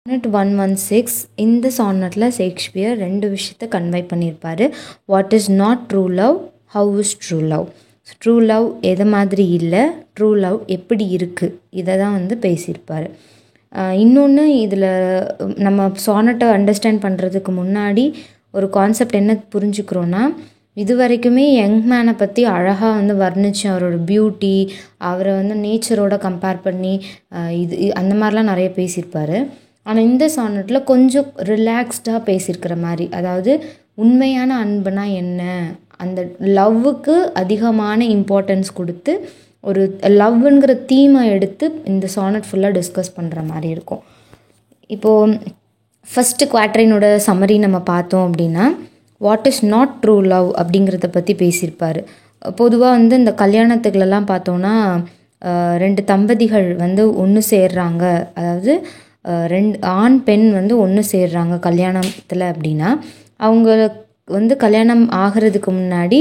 Sonnet 116 இந்த சானட்டில் Shakespeare ரெண்டு விஷயத்தை கன்வே பண்ணியிருப்பார். What is not true love, how is true love. True love எது மாதிரி இல்லை, ட்ரூ லவ் எப்படி இருக்குது, இதை தான் பேசியிருப்பார். இன்னொன்று இதில் நம்ம சானட்டை அண்டர்ஸ்டாண்ட் பண்ணுறதுக்கு முன்னாடி ஒரு கான்செப்ட் என்ன புரிஞ்சுக்கிறோன்னா, இது வரைக்குமே யங் மேனை பற்றி அழகாக வர்ணித்து அவரோட பியூட்டி, அவரை நேச்சரோட கம்பேர் பண்ணி அந்த மாதிரிலாம் நிறைய பேசியிருப்பார். ஆனால் இந்த சானட்டில் கொஞ்சம் ரிலாக்ஸ்டாக பேசியிருக்கிற மாதிரி, அதாவது உண்மையான அன்புனா என்ன, அந்த லவ்வுக்கு அதிகமான இம்பார்ட்டன்ஸ் கொடுத்து ஒரு லவ்ங்கிற தீமை எடுத்து இந்த சானட் ஃபுல்லாக டிஸ்கஸ் பண்ணுற மாதிரி இருக்கும். இப்போது ஃபஸ்ட்டு குவாட்ரைனோட சம்மரி நம்ம பார்த்தோம் அப்படின்னா, what is not true love அப்படிங்கிறத பற்றி பேசியிருப்பார். பொதுவாக இந்த கல்யாணத்துக்குலலாம் பார்த்தோன்னா ரெண்டு தம்பதிகள் ஒன்று சேர்றாங்க, அதாவது ரெண்டு ஆண் பெண் ஒன்று சேர்றாங்க கல்யாணத்தில் அப்படின்னா, அவங்க கல்யாணம் ஆகிறதுக்கு முன்னாடி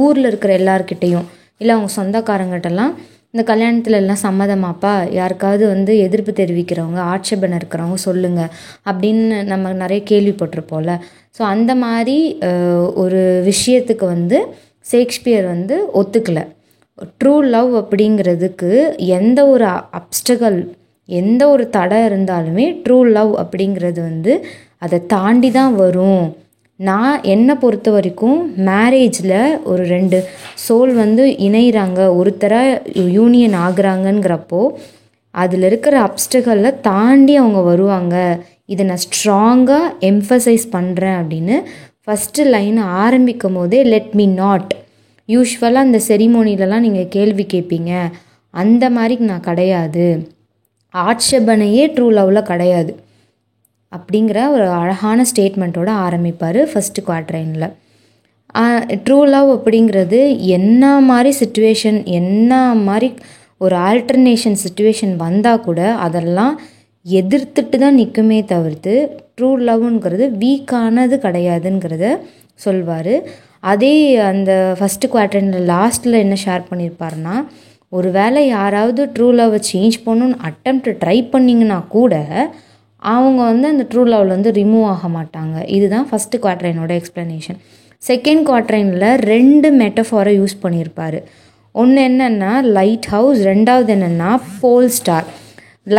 ஊரில் இருக்கிற எல்லார்கிட்டையும் இல்லை அவங்க சொந்தக்காரங்கிட்டலாம் இந்த கல்யாணத்தில் எல்லாம் சம்மதமாப்பா, யாருக்காவது எதிர்ப்பு தெரிவிக்கிறவங்க, ஆட்சேபனை இருக்கிறவங்க சொல்லுங்கள் அப்படின்னு நம்ம நிறைய கேள்விப்பட்டிருப்போம்ல. ஸோ அந்த மாதிரி ஒரு விஷயத்துக்கு ஷேக்ஸ்பியர் ஒத்துக்கலை. ட்ரூ லவ் அப்படிங்கிறதுக்கு எந்த ஒரு அப்டகல், எந்த ஒரு தடை இருந்தாலுமே ட்ரூ லவ் அப்படிங்கிறது அதை தாண்டி தான் வரும். நான் என்னை பொறுத்த வரைக்கும் மேரேஜில் ஒரு ரெண்டு சோல் இணைகிறாங்க, ஒருத்தராக யூனியன் ஆகுறாங்கங்கிறப்போ அதில் இருக்கிற அப்டகலில் தாண்டி அவங்க வருவாங்க, இதை நான் ஸ்ட்ராங்காக எம்ஃபசைஸ் பண்ணுறேன் அப்படின்னு ஃபஸ்ட்டு லைன் ஆரம்பிக்கும் போதே லெட் மீ நாட். யூஸ்வலாக அந்த செரிமோனிலலாம் நீங்கள் கேள்வி கேட்பீங்க, அந்த மாதிரி நான் கிடையாது, ஆட்சேபனையே ட்ரூ லவ்வில் கிடையாது அப்படிங்கிற ஒரு அழகான ஸ்டேட்மெண்ட்டோடு ஆரம்பிப்பார் ஃபஸ்ட்டு குவாட்ரைனில். ட்ரூ லவ் அப்படிங்கிறது என்ன மாதிரி சுச்சுவேஷன், என்ன மாதிரி ஒரு ஆல்டர்னேஷன் சுச்சுவேஷன் வந்தால் கூட அதெல்லாம் எதிர்த்துட்டு தான் நிற்குமே தவிர்த்து ட்ரூ லவ்ங்கிறது வீக்கானது கிடையாதுங்கிறத சொல்வார். அதே அந்த ஃபஸ்ட்டு குவாட்ரைனில் லாஸ்ட்டில் என்ன ஷேர் பண்ணியிருப்பாருன்னா, ஒரு வேளை யாராவது ட்ரூ லவ்வை சேஞ்ச் பண்ணணுன்னு அட்டெம்ப்ட் ட்ரை பண்ணிங்கன்னா கூட அவங்க அந்த ட்ரூ லவ்வில் ரிமூவ் ஆக மாட்டாங்க. இதுதான் ஃபஸ்ட்டு குவாட்ரைனோட எக்ஸ்ப்ளனேஷன். செகண்ட் குவாட்ரைனில் ரெண்டு மெட்டஃபாரை யூஸ் பண்ணியிருப்பார். ஒன்று என்னென்னா லைட் ஹவுஸ், ரெண்டாவது என்னென்னா போல் ஸ்டார்.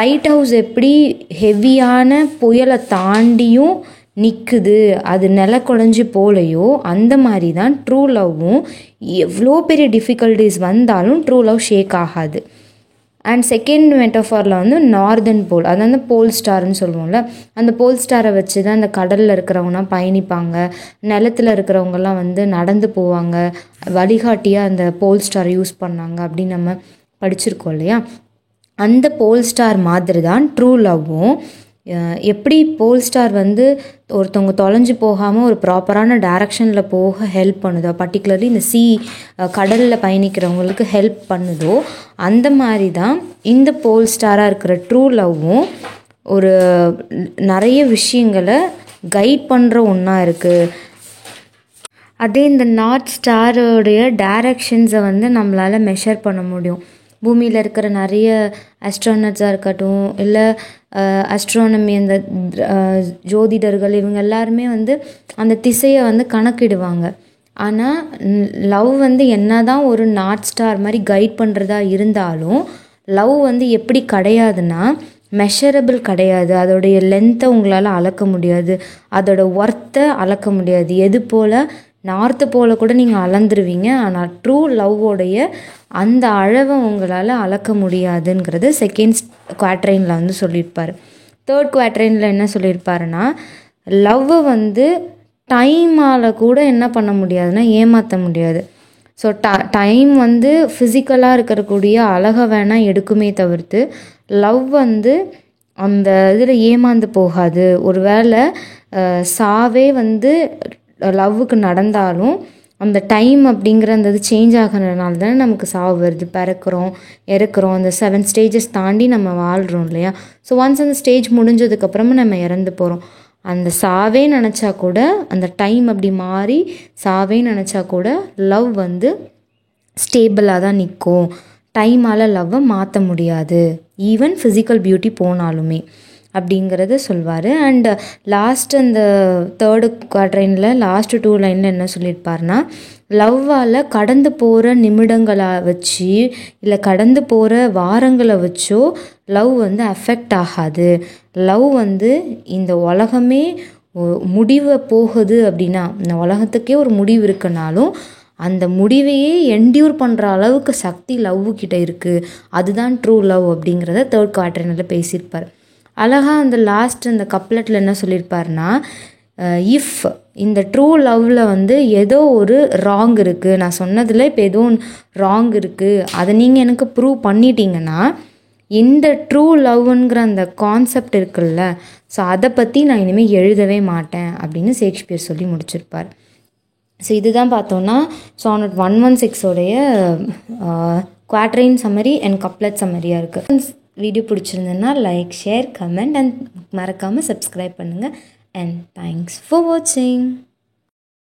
லைட் ஹவுஸ் எப்படி ஹெவியான புயலை தாண்டியும் நிற்குது, அது நிலக்குழஞ்சி போலையோ, அந்த மாதிரி தான் ட்ரூ லவ்வும் எவ்வளோ பெரிய டிஃபிகல்ட்டிஸ் வந்தாலும் ட்ரூ லவ் ஷேக் ஆகாது. அண்ட் செகண்ட் மெட்டஃபாரில் நார்தன் போல், அதாவது போல் ஸ்டார்னு சொல்லுவோம்ல, அந்த போல் ஸ்டாரை வச்சு தான் அந்த கடலில் இருக்கிறவங்கலாம் பயணிப்பாங்க, நிலத்தில் இருக்கிறவங்கலாம் நடந்து போவாங்க, வழிகாட்டியாக அந்த போல் ஸ்டாரை யூஸ் பண்ணாங்க அப்படின்னு நம்ம படிச்சிருக்கோம் இல்லையா. அந்த போல் ஸ்டார் மாதிரி தான் ட்ரூ லவ்வும். எப்படி போல் ஸ்டார் ஒருத்தவங்க தொலைஞ்சு போகாமல் ஒரு ப்ராப்பரான டைரக்ஷனில் போக ஹெல்ப் பண்ணுதோ, பர்டிகுலர்லி இந்த கடலில் பயணிக்கிறவங்களுக்கு ஹெல்ப் பண்ணுதோ, அந்த மாதிரி தான் இந்த போல் ஸ்டாராக இருக்கிற ட்ரூ லவ்வும் ஒரு நிறைய விஷயங்களை கைட் பண்ணுற ஒன்றா இருக்குது. அதே இந்த நார்த் ஸ்டாரோடைய டைரக்ஷன்ஸை நம்மளால் மெஷர் பண்ண முடியும். பூமியில் இருக்கிற நிறைய அஸ்ட்ரானட்ஸாக இருக்கட்டும், இல்லை அஸ்ட்ரானமி அந்த ஜோதிடர்கள், இவங்க எல்லாருமே அந்த திசையை கணக்கிடுவாங்க. ஆனால் லவ் என்ன தான் ஒரு நார்த் ஸ்டார் மாதிரி கைட் பண்ணுறதா இருந்தாலும் லவ் எப்படி கிடையாதுன்னா மெஷரபிள் கிடையாது. அதோடைய லென்த்தை உங்களால் அளக்க முடியாது, அதோட ஒர்த்தை அளக்க முடியாது. எது போல் நார்த்து போல் கூட நீங்கள் அளந்துருவீங்க, ஆனால் ட்ரூ லவ்வோடைய அந்த அளவை உங்களால் அளக்க முடியாதுங்கிறது செகண்ட் குவாட்ரைனில் சொல்லியிருப்பார். தேர்ட் குவாட்ரைனில் என்ன சொல்லியிருப்பாருன்னா, லவ்வை டைமால் கூட என்ன பண்ண முடியாதுன்னா ஏமாற்ற முடியாது. ஸோ டைம் ஃபிசிக்கலாக இருக்கக்கூடிய அழகை வேணால் எடுக்குமே தவிர்த்து லவ் அந்த இதில் ஏமாந்து போகாது. ஒரு வேளை சாவே லவ்வுக்கு நடந்தாலும் அந்த டைம் அப்படிங்கிற அந்த இது சேஞ்ச் ஆகிறதுனால தானே நமக்கு சாவு வருது, பிறக்கிறோம், இறக்குறோம், அந்த 7 ஸ்டேஜஸ் தாண்டி நம்ம வாழ்கிறோம் இல்லையா. ஸோ ஒன்ஸ் அந்த ஸ்டேஜ் முடிஞ்சதுக்கப்புறமா நம்ம இறந்து போகிறோம். அந்த சாவே நினச்சா கூட, அந்த டைம் அப்படி மாறி சாவே நினச்சா கூட லவ் ஸ்டேபிளாக தான் நிற்கும். டைமால் லவ்வை மாற்ற முடியாது, ஈவன் ஃபிசிக்கல் பியூட்டி போனாலுமே. அப்படிங்கிறத சொல்வார். அண்ட் லாஸ்ட் அந்த தேர்டு குவாட்ரைனில் லாஸ்ட் 2 லைனில் என்ன சொல்லியிருப்பார்னா, லவ்வால் கடந்து போகிற நிமிடங்களை வச்சு இல்லை கடந்து போகிற வாரங்களை வச்சோ லவ் வந்து அஃபெக்ட் ஆகாது. லவ் வந்து இந்த உலகமே முடிவை போகுது அப்படின்னா, இந்த உலகத்துக்கே ஒரு முடிவு இருக்குனாலும் அந்த முடிவையே என்டியூர் பண்ணுற அளவுக்கு சக்தி லவ்வுக்கிட்ட இருக்குது. அதுதான் ட்ரூ லவ் அப்படிங்கிறத தேர்ட் குவாட்ரைனில் பேசியிருப்பார். அழகாக அந்த லாஸ்ட் அந்த கப்லெட்டில் என்ன சொல்லியிருப்பார்னா, இஃப் இந்த ட்ரூ லவ்வில் வந்து ஏதோ ஒரு ராங் இருக்குது, நான் சொன்னதில் இப்போ ஏதோ ராங் இருக்குது, அதை நீங்கள் எனக்கு ப்ரூவ் பண்ணிட்டீங்கன்னா இந்த ட்ரூ லவ்ங்கிற அந்த கான்செப்ட் இருக்குல்ல, ஸோ அதை பற்றி நான் இனிமேல் எழுதவே மாட்டேன் அப்படின்னு ஷேக்ஸ்பியர் சொல்லி முடிச்சிருப்பார். ஸோ இதுதான் பார்த்தோன்னா sonnet 116 quatrain summary and couplet சம்மரியாக இருக்குது. வீடியோ பிடிச்சிருந்ததுன்னா லைக், ஷேர், கமெண்ட் அண்ட் மறக்காமல் சப்ஸ்கிரைப் பண்ணுங்கள். அண்ட் தேங்க்ஸ் ஃபார் வாட்சிங்.